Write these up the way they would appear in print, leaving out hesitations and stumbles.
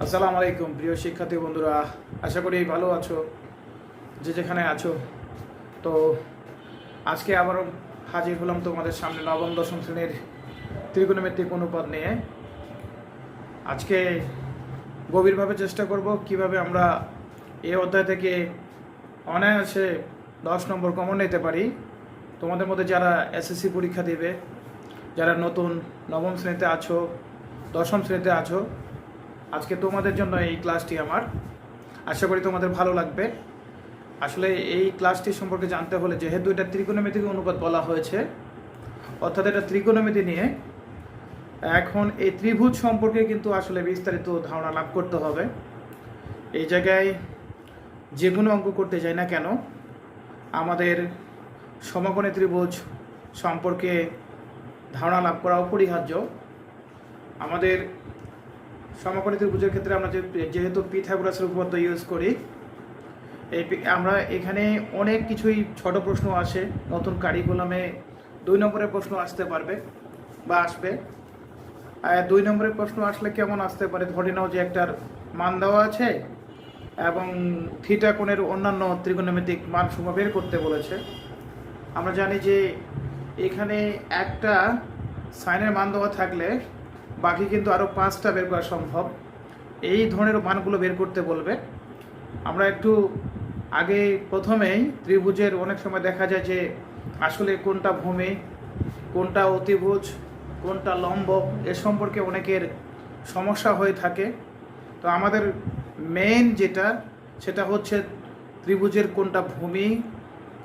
আসসালামু আলাইকুম প্রিয় শিক্ষার্থী বন্ধুরা, আশা করি ভালো আছো যে যেখানে আছো। তো আজকে আবারও হাজির হলাম তোমাদের সামনে নবম দশম শ্রেণীর ত্রিকোণমিতিক অনুপাত নিয়ে। আজকে গভীরভাবে চেষ্টা করব কিভাবে আমরা এই অধ্যায় থেকে অনায়াসে 10 নম্বর কমন নিতে পারি। তোমাদের মধ্যে যারা এসএসসি পরীক্ষা দেবে, যারা নতুন নবম শ্রেণীতে আছো, দশম শ্রেণীতে আছো, আজকে তোমাদের জন্য এই ক্লাসটি আমার। আশা করি তোমাদের ভালো লাগবে। আসলে এই ক্লাসটি সম্পর্কে জানতে হলে, যেহেতু এটা ত্রিকোণমিতিক অনুপাত বলা হয়েছে, অর্থাৎ এটা ত্রিকোণমিতি নিয়ে, এখন এই ত্রিভুজ সম্পর্কে কিন্তু আসলে বিস্তারিত ধারণা লাভ করতে হবে। এই জায়গায় যে কোনো অঙ্ক করতে যাই না কেন, আমাদের সমকোণী ত্রিভুজ সম্পর্কে ধারণা লাভ করা অপরিহার্য। আমাদের সমকোণী ত্রিভুজের ক্ষেত্রে আমরা যেহেতু পিথাগোরাসের উপপাদ্য ইউজ করি, আমরা এখানে অনেক কিছুই ছোট প্রশ্ন আসে। নতুন কারিকুলামে 2 নম্বরের প্রশ্ন আসতে পারবে বা আসবে। 2 নম্বরের প্রশ্ন আসলে কেমন আসতে পারে, ধরে নাও যে একটার মান দেওয়া আছে এবং থিটা কোণের অন্যান্য ত্রিকোণমিতিক মানসমূহ বের করতে বলেছে। আমরা জানি যে এখানে একটা সাইনের মান দেওয়া থাকলে বাকি কিন্তু আরও 5টা বের করা সম্ভব। এই ধরনের মানগুলো বের করতে বলবে। আমরা একটু আগে প্রথমেই ত্রিভুজের অনেক সময় দেখা যায় যে আসলে কোনটা ভূমি, কোনটা অতিভুজ, কোনটা লম্ব, এ সম্পর্কে অনেকের সমস্যা হয়ে থাকে। তো আমাদের মেইন সেটা হচ্ছে ত্রিভুজের কোনটা ভূমি,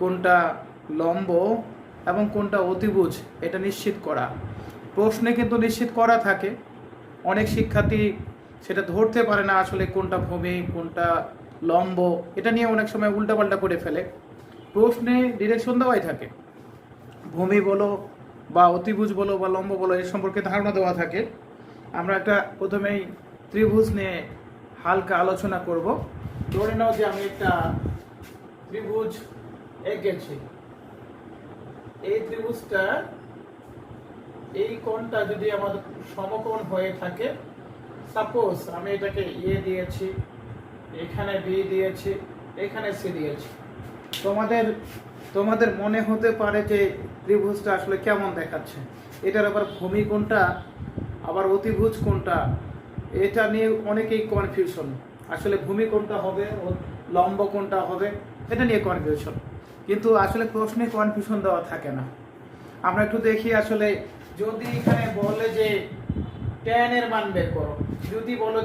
কোনটা লম্ব এবং কোনটা অতিভুজ, এটা নিশ্চিত করা। প্রশ্নে কিন্তু নিশ্চিত করা থাকে, অনেক শিক্ষার্থী সেটা ধরতে পারে না আসলে কোনটা ভূমি কোনটা লম্ব, এটা নিয়ে অনেক সময় উল্টাপাল্টা করে ফেলে। প্রশ্নে ডিরেকশন দেওয়াই থাকে, ভূমি বলো বা অতিভুজ বলো বা লম্ব বলো, এর সম্পর্কে ধারণা দেওয়া থাকে। আমরা একটা প্রথমেই ত্রিভুজ নিয়ে হালকা আলোচনা করব। ধরে নাও যে আমি একটা ত্রিভুজ এঁকেছি। এই ত্রিভুজটা, এই কোণটা যদি আমাদের সমকোণ হয়ে থাকে, সাপোজ আমি এটাকে এ দিয়েছি, এখানে বি দিয়েছি, এখানে সি দিয়েছি, তোমাদের মনে হতে পারে যে ত্রিভুজটা আসলে কেমন দেখাচ্ছে, এটার আবার ভূমি কোনটা, আবার অতিভুজ কোনটা, এটা নিয়ে অনেকেই কনফিউশন। আসলে ভূমি কোনটা হবে, লম্ব কোনটা হবে, এটা নিয়ে কনফিউশন। কিন্তু আসলে প্রশ্নে কনফিউশন দেওয়া থাকে না। আমরা একটু দেখি, আসলে যদি এখানে বলে যে tan এর মান বের করো, যদি বলো